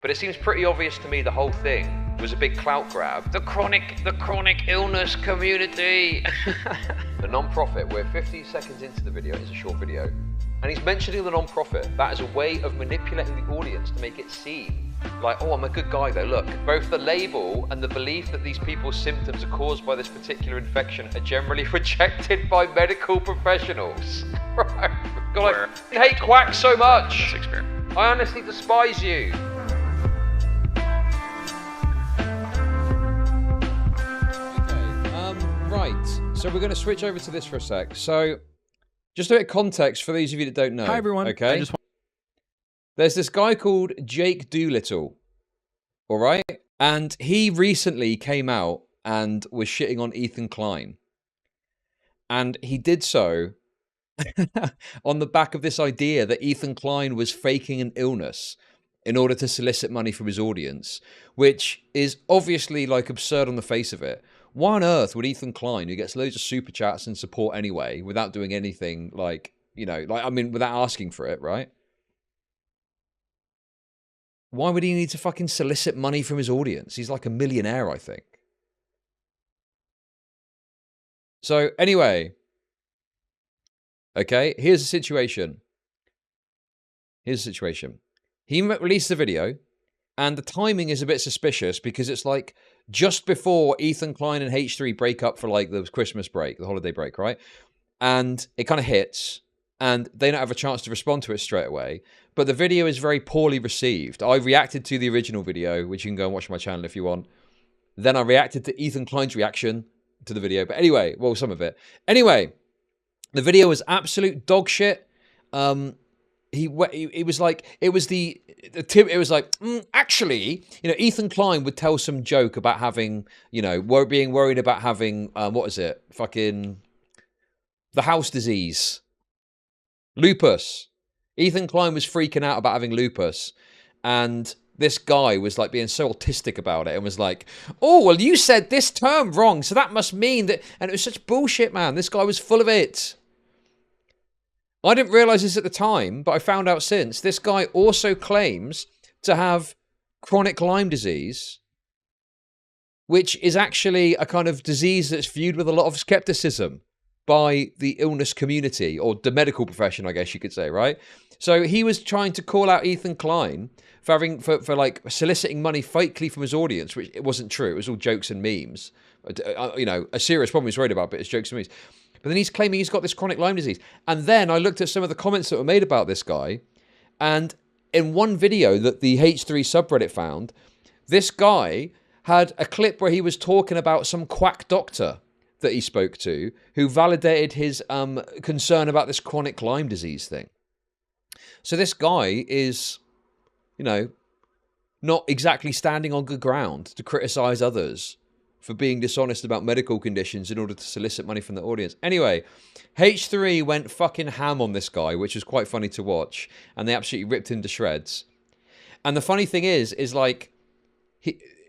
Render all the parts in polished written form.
But it seems pretty obvious to me the whole thing was a big clout grab. The chronic illness community. The non-profit, we're 50 seconds into the video, it's a short video, and he's mentioning the non-profit. That is a way of manipulating the audience to make it seem like, oh, I'm a good guy though. Look, both the label and the belief that these people's symptoms are caused by this particular infection are generally rejected by medical professionals. Right? God, I hate quacks so much. I honestly despise you. Right, so we're going to switch over to this for a sec. So, just a bit of context for those of you that don't know. Hi, everyone. Okay. There's this guy called Jake Doolittle, all right? And he recently came out and was shitting on Ethan Klein. And he did so on the back of this idea that Ethan Klein was faking an illness in order to solicit money from his audience, which is obviously like absurd on the face of it. Why on earth would Ethan Klein, who gets loads of super chats and support anyway, without doing anything like, you know, like, I mean, without asking for it, right? Why would he need to fucking solicit money from his audience? He's like a millionaire, I think. So anyway, okay, here's the situation. Here's the situation. He released the video, and the timing is a bit suspicious because it's like just before Ethan Klein and H3 break up for like the Christmas break, the holiday break, right? And it kind of hits, and they don't have a chance to respond to it straight away. But the video is very poorly received. I reacted to the original video, which you can go and watch on my channel if you want. Then I reacted to Ethan Klein's reaction to the video. But anyway, well, some of it. Anyway, the video was absolute dog shit. It was like, it was the tip. It was like, actually, you know, Ethan Klein would tell some joke about having, you know, being worried about having, what is it? Fucking the house disease. Lupus. Ethan Klein was freaking out about having lupus. And this guy was like being so autistic about it and was like, oh, well, you said this term wrong, so that must mean that. And it was such bullshit, man. This guy was full of it. I didn't realize this at the time, but I found out since. This guy also claims to have chronic Lyme disease, which is actually a kind of disease that's viewed with a lot of skepticism by the illness community, or the medical profession, I guess you could say, right? So he was trying to call out Ethan Klein for having, for like soliciting money fakely from his audience, which it wasn't true. It was all jokes and memes. You know, a serious problem he's worried about, but it's jokes and memes. But then he's claiming he's got this chronic Lyme disease. And then I looked at some of the comments that were made about this guy. And in one video that the H3 subreddit found, this guy had a clip where he was talking about some quack doctor that he spoke to who validated his concern about this chronic Lyme disease thing. So this guy is, you know, not exactly standing on good ground to criticize others for being dishonest about medical conditions in order to solicit money from the audience. Anyway, H3 went fucking ham on this guy, which was quite funny to watch, and they absolutely ripped him to shreds. And the funny thing is like,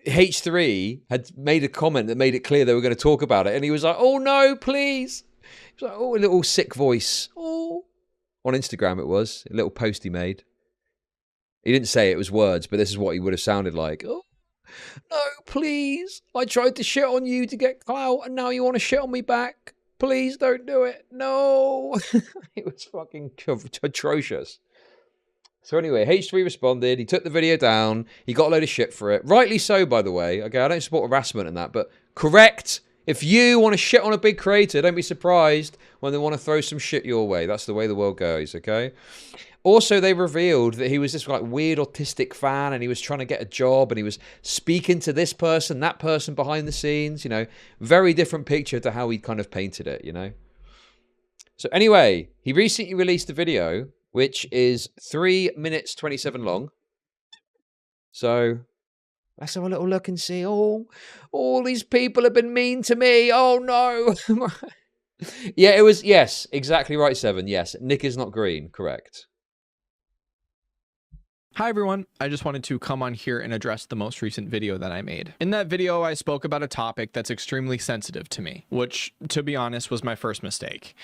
H3 had made a comment that made it clear they were going to talk about it, and he was like, oh no, please. He was like, oh, a little sick voice. Oh. On Instagram it was, a little post he made. He didn't say it was words, but this is what he would have sounded like. Oh. No, please. I tried to shit on you to get clout, and now you want to shit on me back. Please don't do it. No. It was fucking atrocious. So anyway, H3 responded. He took the video down. He got a load of shit for it. Rightly so, by the way. Okay, I don't support harassment and that, but correct. If you want to shit on a big creator, don't be surprised when they want to throw some shit your way. That's the way the world goes, okay? Also, they revealed that he was this like weird autistic fan, and he was trying to get a job, and he was speaking to this person, that person behind the scenes, you know. Very different picture to how he kind of painted it, you know. So anyway, he recently released a video, which is 3 minutes 27 long. So let's have a little look and see. Oh, all these people have been mean to me. Oh no. Yeah, it was, yes, exactly right, Seven. Yes, Nick is not green, correct. Hi everyone, I just wanted to come on here and address the most recent video that I made. In that video, I spoke about a topic that's extremely sensitive to me, which, to be honest, was my first mistake.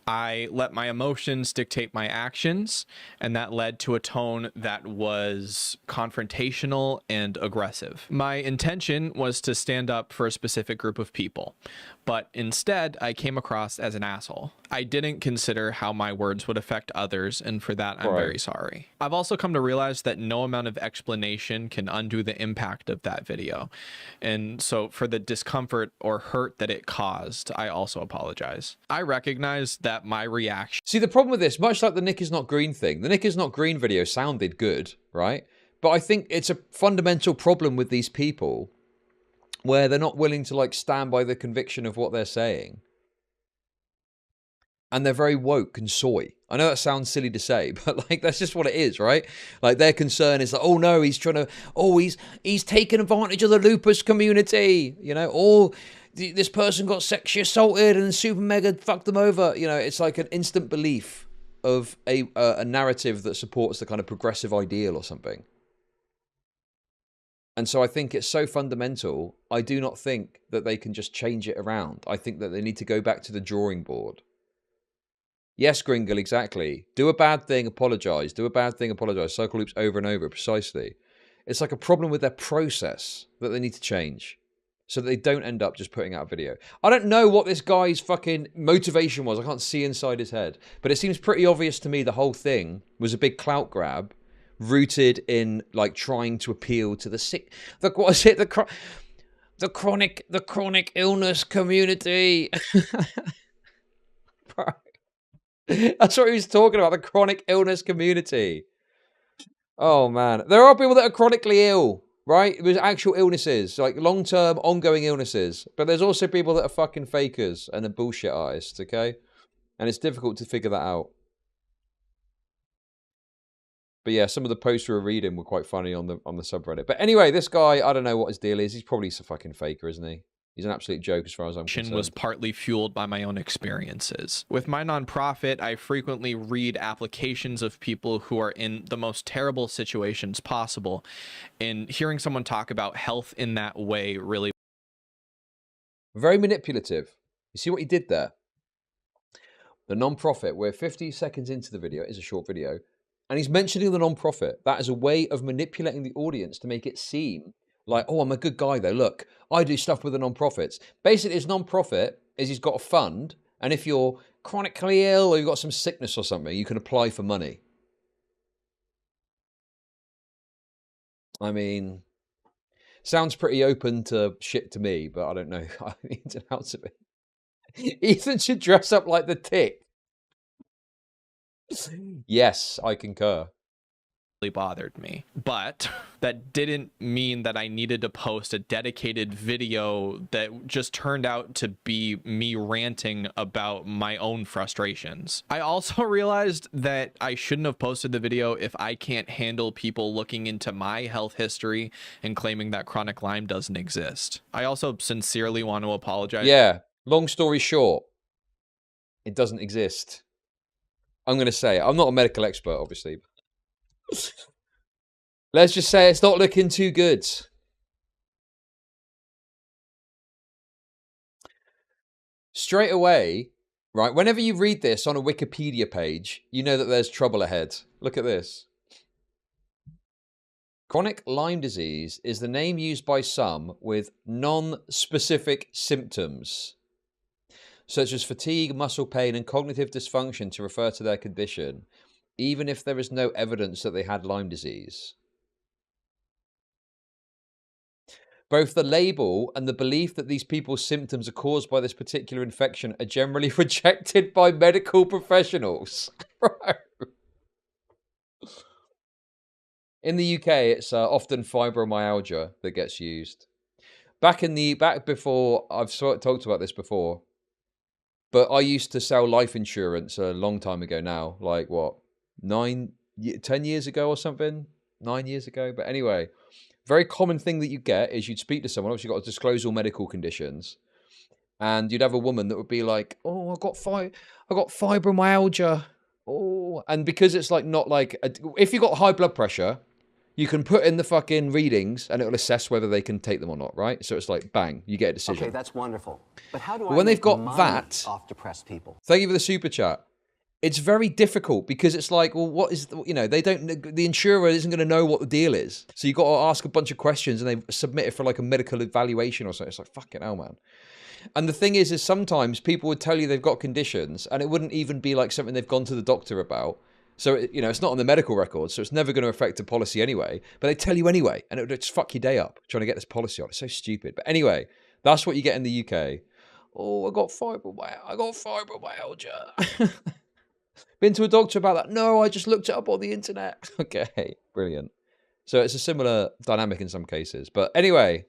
I let my emotions dictate my actions, and that led to a tone that was confrontational and aggressive. My intention was to stand up for a specific group of people, but instead, I came across as an asshole. I didn't consider how my words would affect others, and for that, I'm very sorry. I've also come to realize that no amount of explanation can undo the impact of that video. And so for the discomfort or hurt that it caused, I also apologize. I recognize that my reaction... See, the problem with this, much like the Nick is not green thing, the Nick is not green video sounded good, right? But I think it's a fundamental problem with these people where they're not willing to like stand by the conviction of what they're saying. And they're very woke and soy. I know that sounds silly to say, but like that's just what it is, right? Like their concern is like, oh no, he's trying to, oh he's taking advantage of the lupus community, you know, or this person got sexually assaulted and Super Mega fucked them over. You know, it's like an instant belief of a narrative that supports the kind of progressive ideal or something. And so I think it's so fundamental. I do not think that they can just change it around. I think that they need to go back to the drawing board. Yes, Gringle, exactly. Do a bad thing, apologize. Do a bad thing, apologize. Cycle loops over and over, precisely. It's like a problem with their process that they need to change so that they don't end up just putting out a video. I don't know what this guy's fucking motivation was. I can't see inside his head. But it seems pretty obvious to me the whole thing was a big clout grab rooted in like trying to appeal to the sick... what is it? The chronic illness community. Bro. That's what he was talking about, the chronic illness community. Oh, man. There are people that are chronically ill, right? There's actual illnesses, like long-term, ongoing illnesses. But there's also people that are fucking fakers and are bullshit artists, okay? And it's difficult to figure that out. But yeah, some of the posts we were reading were quite funny on the subreddit. But anyway, this guy, I don't know what his deal is. He's probably a fucking faker, isn't he? He's an absolute joke as far as I'm concerned. Was partly fueled by my own experiences. With my nonprofit, I frequently read applications of people who are in the most terrible situations possible. And hearing someone talk about health in that way really... Very manipulative. You see what he did there? The nonprofit, we're 50 seconds into the video, it's a short video, and he's mentioning the nonprofit. That is a way of manipulating the audience to make it seem like, oh, I'm a good guy though. Look, I do stuff with the non-profits. Basically, his non-profit is he's got a fund, and if you're chronically ill or you've got some sickness or something, you can apply for money. I mean, sounds pretty open to shit to me, but I don't know the ins and outs of it. Ethan should dress up like the Tick. Yes, I concur. Bothered me, but that didn't mean that I needed to post a dedicated video that just turned out to be me ranting about my own frustrations. I also realized that I shouldn't have posted the video if I can't handle people looking into my health history and claiming that chronic Lyme doesn't exist. I also sincerely want to apologize. Yeah, long story short, it doesn't exist. I'm going to say it. I'm not a medical expert, obviously. Let's just say it's not looking too good. Straight away, right, whenever you read this on a Wikipedia page, you know that there's trouble ahead. Look at this. Chronic Lyme disease is the name used by some with non-specific symptoms, such as fatigue, muscle pain, and cognitive dysfunction to refer to their condition, even if there is no evidence that they had Lyme disease. Both the label and the belief that these people's symptoms are caused by this particular infection are generally rejected by medical professionals. In the UK, it's often fibromyalgia that gets used. Back before, I've talked about this before, but I used to sell life insurance a long time ago now, like what, 10 years ago or something? 9 years ago. But anyway, very common thing that you get is you'd speak to someone, obviously you've got to disclose all medical conditions, and you'd have a woman that would be like, oh, I got fibromyalgia. Oh, and because it's like not like, if you got high blood pressure, You can put in the fucking readings and it'll assess whether they can take them or not, right? So it's like, bang, you get a decision. Okay, that's wonderful. But how do But I when they've make got money that, off depressed people? thank you for the super chat. It's very difficult because it's like, well, what is, you know, the insurer isn't going to know what the deal is. So you've got to ask a bunch of questions and they submit it for like a medical evaluation or something. It's like, fucking hell, man. And the thing is sometimes people would tell you they've got conditions and it wouldn't even be like something they've gone to the doctor about. So, you know, it's not on the medical record, so it's never going to affect a policy anyway. But they tell you anyway, and it would just fuck your day up trying to get this policy on. It's so stupid. But anyway, that's what you get in the UK. Oh, I got fibromyalgia. Been to a doctor about that? No, I just looked it up on the internet. Okay, brilliant. So it's a similar dynamic in some cases. But anyway,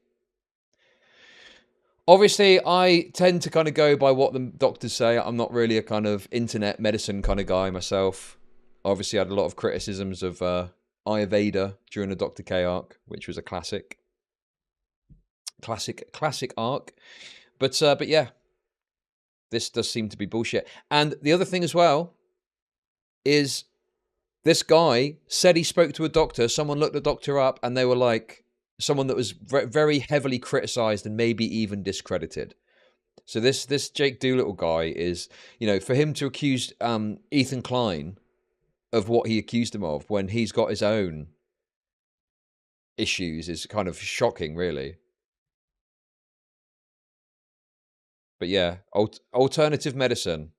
obviously, I tend to kind of go by what the doctors say. I'm not really a kind of internet medicine kind of guy myself. Obviously, I had a lot of criticisms of Ayurveda during the Dr. K arc, which was a classic arc. But yeah, this does seem to be bullshit. And the other thing as well is this guy said he spoke to a doctor. Someone looked the doctor up, and they were like someone that was very heavily criticized and maybe even discredited. So this Jake Doolittle guy is, you know, for him to accuse Ethan Klein of what he accused him of when he's got his own issues is kind of shocking, really. But yeah, alternative medicine.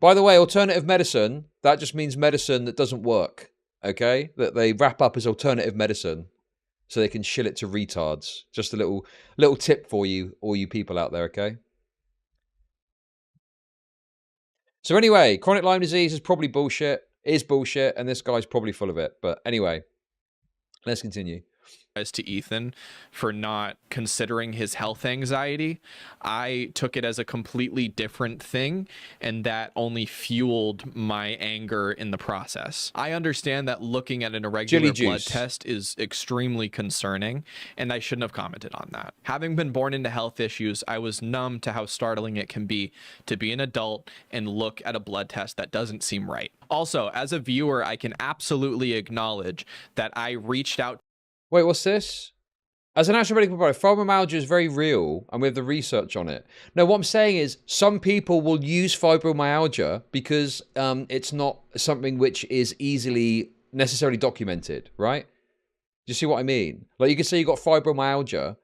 By the way, alternative medicine, that just means medicine that doesn't work, okay? That they wrap up as alternative medicine so they can shill it to retards. Just a little tip for you, all you people out there, okay? So anyway, chronic Lyme disease is probably bullshit, and this guy's probably full of it. But anyway, let's continue. As to Ethan for not considering his health anxiety. I took it as a completely different thing, and that only fueled my anger in the process. I understand that looking at an irregular blood test is extremely concerning, and I shouldn't have commented on that. Having been born into health issues, I was numb to how startling it can be to be an adult and look at a blood test that doesn't seem right. Also, as a viewer, I can absolutely acknowledge that I reached out. Wait, what's this? As an actual medical provider, fibromyalgia is very real, and we have the research on it. No, what I'm saying is some people will use fibromyalgia because it's not something which is easily necessarily documented, right? Do you see what I mean? Like you can say you got fibromyalgia,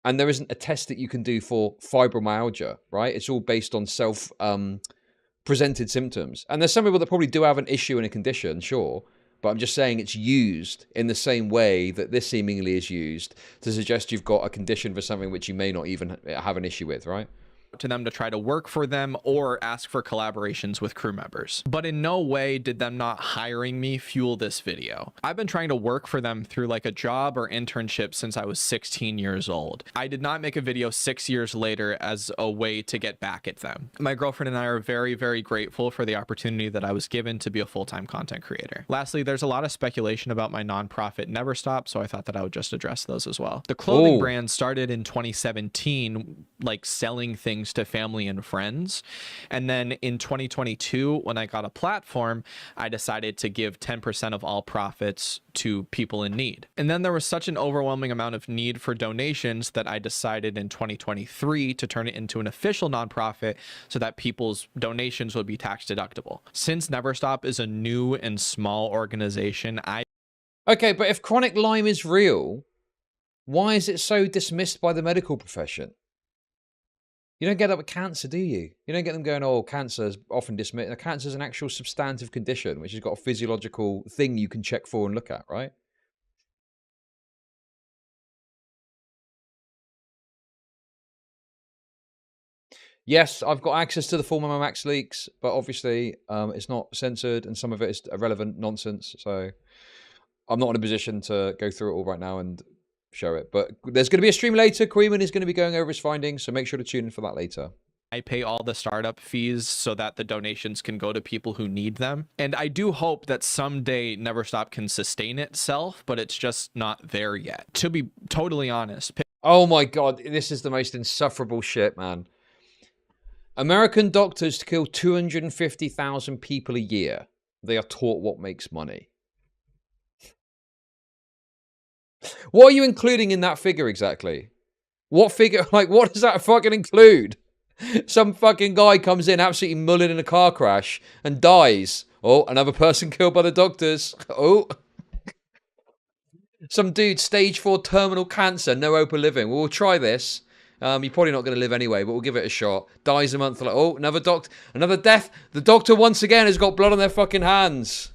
and there isn't a test that you can do for fibromyalgia, right? It's all based on self-presented symptoms. And there's some people that probably do have an issue and a condition, sure. But I'm just saying it's used in the same way that this seemingly is used to suggest you've got a condition for something which you may not even have an issue with, right? To them to try to work for them or ask for collaborations with crew members. But in no way did them not hiring me fuel this video. I've been trying to work for them through like a job or internship since I was 16 years old. I did not make a video 6 years later as a way to get back at them. My girlfriend and I are very, very grateful for the opportunity that I was given to be a full-time content creator. Lastly, there's a lot of speculation about my nonprofit Never Stop, so I thought that I would just address those as well. The clothing brand started in 2017, like selling things to family and friends. And then in 2022, when I got a platform, I decided to give 10% of all profits to people in need. And then there was such an overwhelming amount of need for donations that I decided in 2023 to turn it into an official nonprofit so that people's donations would be tax deductible. Since Never Stop is a new and small organization, Okay, but if chronic Lyme is real, why is it so dismissed by the medical profession? You don't get that with cancer, do you? You don't get them going, oh, cancer is often dismissed. Cancer is an actual substantive condition, which has got a physiological thing you can check for and look at, right? Yes, I've got access to the full Memo Max leaks, but obviously it's not censored and some of it is irrelevant nonsense. So I'm not in a position to go through it all right now and show it. But there's going to be a stream later. Koreman is going to be going over his findings, so make sure to tune in for that later. I pay all the startup fees so that the donations can go to people who need them. And I do hope that someday Never Stop can sustain itself, but it's just not there yet. To be totally honest. Oh my God, this is the most insufferable shit, man. American doctors kill 250,000 people a year. They are taught what makes money. What are you including in that figure exactly? What figure, like, what does that fucking include? Some fucking guy comes in absolutely mullered in a car crash and dies. Oh, another person killed by the doctors. Oh. Some dude, stage 4 terminal cancer, no hope of living. Well, we'll try this. You're probably not going to live anyway, but we'll give it a shot. Dies a month later. Oh, another death. The doctor once again has got blood on their fucking hands.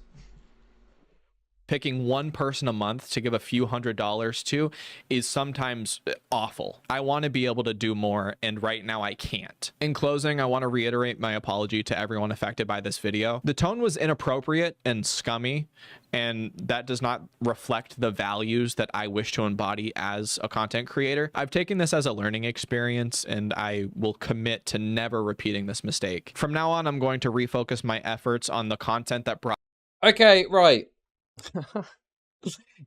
Picking one person a month to give a few $100s to is sometimes awful. I want to be able to do more, and right now I can't. In closing, I want to reiterate my apology to everyone affected by this video. The tone was inappropriate and scummy, and that does not reflect the values that I wish to embody as a content creator. I've taken this as a learning experience, and I will commit to never repeating this mistake. From now on, I'm going to refocus my efforts on the content that brought... Okay, right.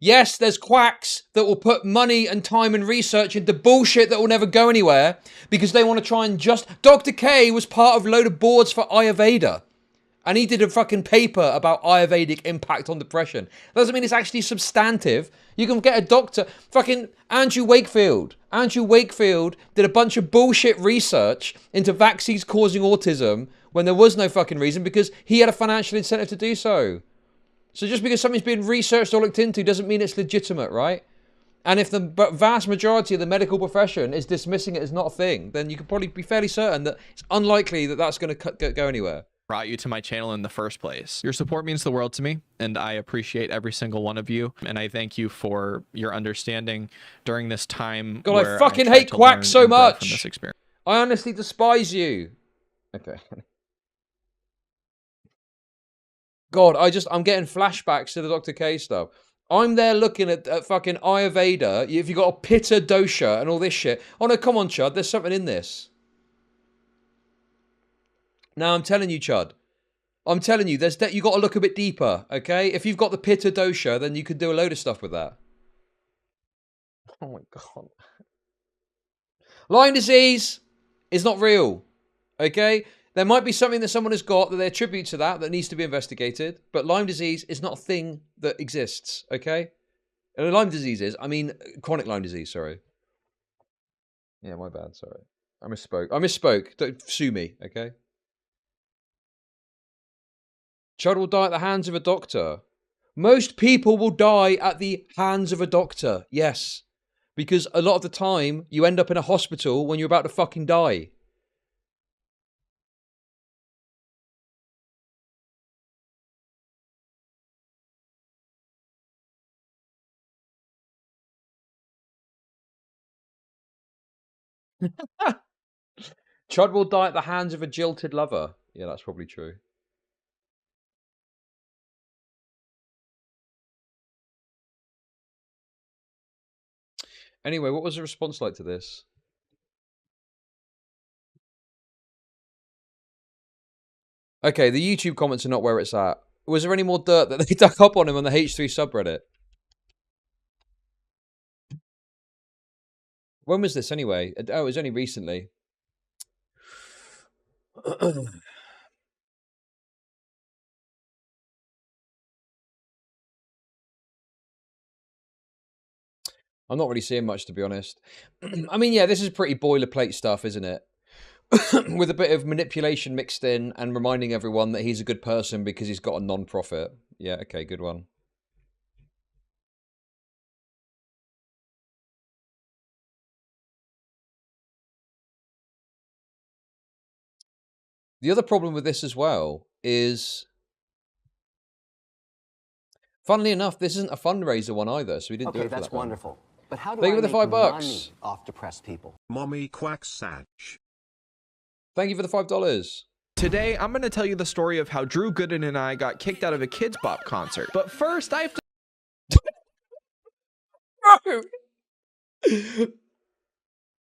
Yes, there's quacks that will put money and time and research into bullshit that will never go anywhere because they want to try and just... Dr. K was part of a load of boards for Ayurveda. And he did a fucking paper about Ayurvedic impact on depression. That doesn't mean it's actually substantive. You can get a doctor... Fucking Andrew Wakefield. Andrew Wakefield did a bunch of bullshit research into vaccines causing autism when there was no fucking reason because he had a financial incentive to do so. So just because something's been researched or looked into doesn't mean it's legitimate, right? And if the vast majority of the medical profession is dismissing it as not a thing, then you can probably be fairly certain that it's unlikely that that's going to go anywhere. Brought you to my channel in the first place. Your support means the world to me, and I appreciate every single one of you, and I thank you for your understanding during this time. God, I fucking hate quacks so much. From this experience. I honestly despise you. Okay. God, I'm getting flashbacks to the Dr. K stuff. I'm there looking at fucking Ayurveda. If you got a Pitta dosha and all this shit. Oh no, come on, Chud. There's something in this. Now I'm telling you, Chud. I'm telling you, you got to look a bit deeper, okay? If you've got the Pitta dosha, then you could do a load of stuff with that. Oh my God. Lyme disease is not real, okay? There might be something that someone has got that they attribute to that needs to be investigated, but Lyme disease is not a thing that exists, okay? And Lyme disease is, I mean, chronic Lyme disease, sorry. Yeah, my bad, sorry. I misspoke. Don't sue me, okay? Chud will die at the hands of a doctor. Most people will die at the hands of a doctor, yes. Because a lot of the time, you end up in a hospital when you're about to fucking die. Chud will die at the hands of a jilted lover. Yeah, that's probably true. Anyway, what was the response like to this? Okay, the YouTube comments are not where it's at. Was there any more dirt that they dug up on him on the H3 subreddit? When was this anyway? Oh, it was only recently. I'm not really seeing much, to be honest. I mean, yeah, this is pretty boilerplate stuff, isn't it? With a bit of manipulation mixed in and reminding everyone that he's a good person because he's got a non-profit. Yeah, okay, good one. The other problem with this as well is, funnily enough, this isn't a fundraiser one either, so we didn't do it for that. That's wonderful. But how do Thank I you for the make $5. money off depressed people? Mommy quack satch. Thank you for the $5. Today, I'm going to tell you the story of how Drew Gooden and I got kicked out of a Kids Bop concert. But first, I have to...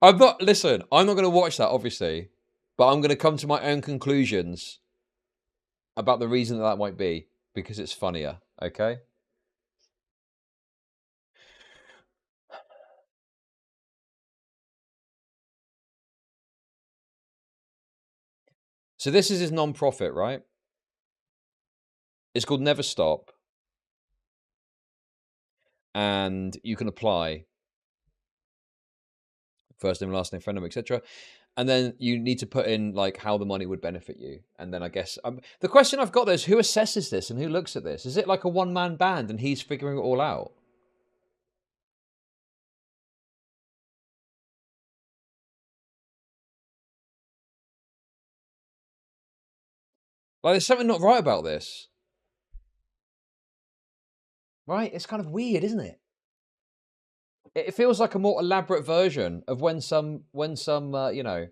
I'm not going to watch that, obviously, but I'm going to come to my own conclusions about the reason that might be, because it's funnier, okay? So this is his non-profit, right? It's called Never Stop. and you can apply first name, last name, phone number, etc. And then you need to put in like how the money would benefit you. And then I guess the question I've got there is who assesses this and who looks at this? Is it like a one-man band and he's figuring it all out? Like, there's something not right about this. Right? It's kind of weird, isn't it? It feels like a more elaborate version of when some you know,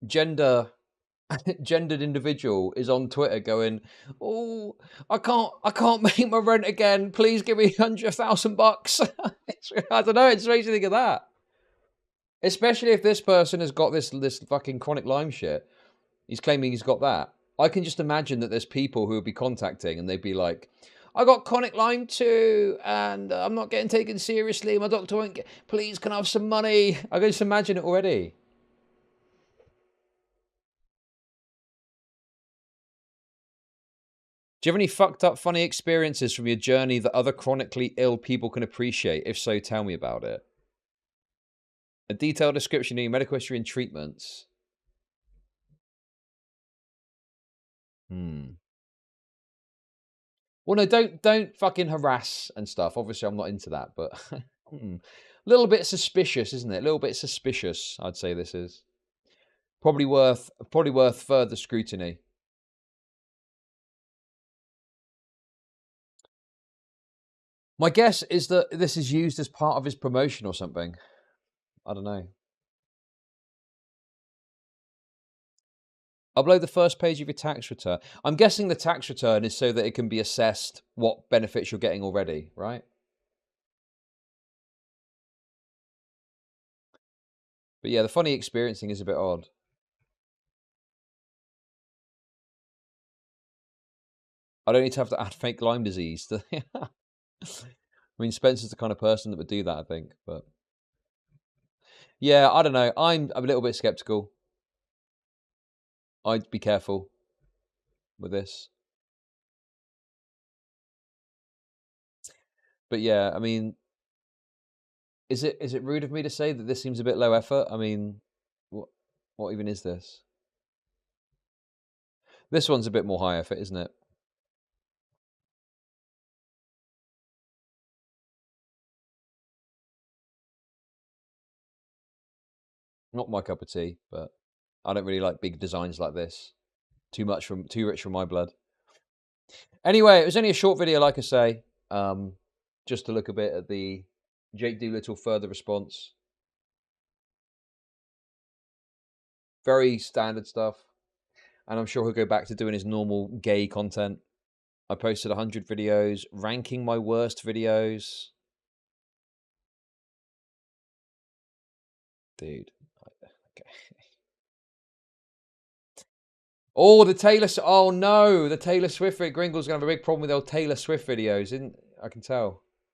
gendered individual is on Twitter going, "Oh, I can't make my rent again. Please give me $100,000." I don't know. It makes you think of that. Especially if this person has got this fucking chronic Lyme shit. He's claiming he's got that. I can just imagine that there's people who would be contacting and they'd be like, I got chronic Lyme too, and I'm not getting taken seriously. My doctor won't get, please, can I have some money? I can just imagine it already. Do you have any fucked up funny experiences from your journey that other chronically ill people can appreciate? If so, tell me about it. A detailed description of your medical history and treatments. Well, no, don't fucking harass and stuff. Obviously, I'm not into that, but a little bit suspicious, isn't it? A little bit suspicious, I'd say this is. Probably worth further scrutiny. My guess is that this is used as part of his promotion or something. I don't know. Upload the first page of your tax return. I'm guessing the tax return is so that it can be assessed what benefits you're getting already, right? But yeah, the funny experiencing is a bit odd. I don't need to have to add fake Lyme disease. I mean, Spencer's the kind of person that would do that, I think. But yeah, I don't know. I'm a little bit skeptical. I'd be careful with this. But yeah, I mean, is it rude of me to say that this seems a bit low effort? I mean, what even is this? This one's a bit more high effort, isn't it? Not my cup of tea, but I don't really like big designs like this. Too rich for my blood. Anyway, it was only a short video, like I say, just to look a bit at the Jake Doolittle further response. Very standard stuff, and I'm sure he'll go back to doing his normal gay content. I posted 100 videos, ranking my worst videos. Dude. Okay. Oh, oh no, the Taylor Swift. Gringle's gonna have a big problem with old Taylor Swift videos, I can tell.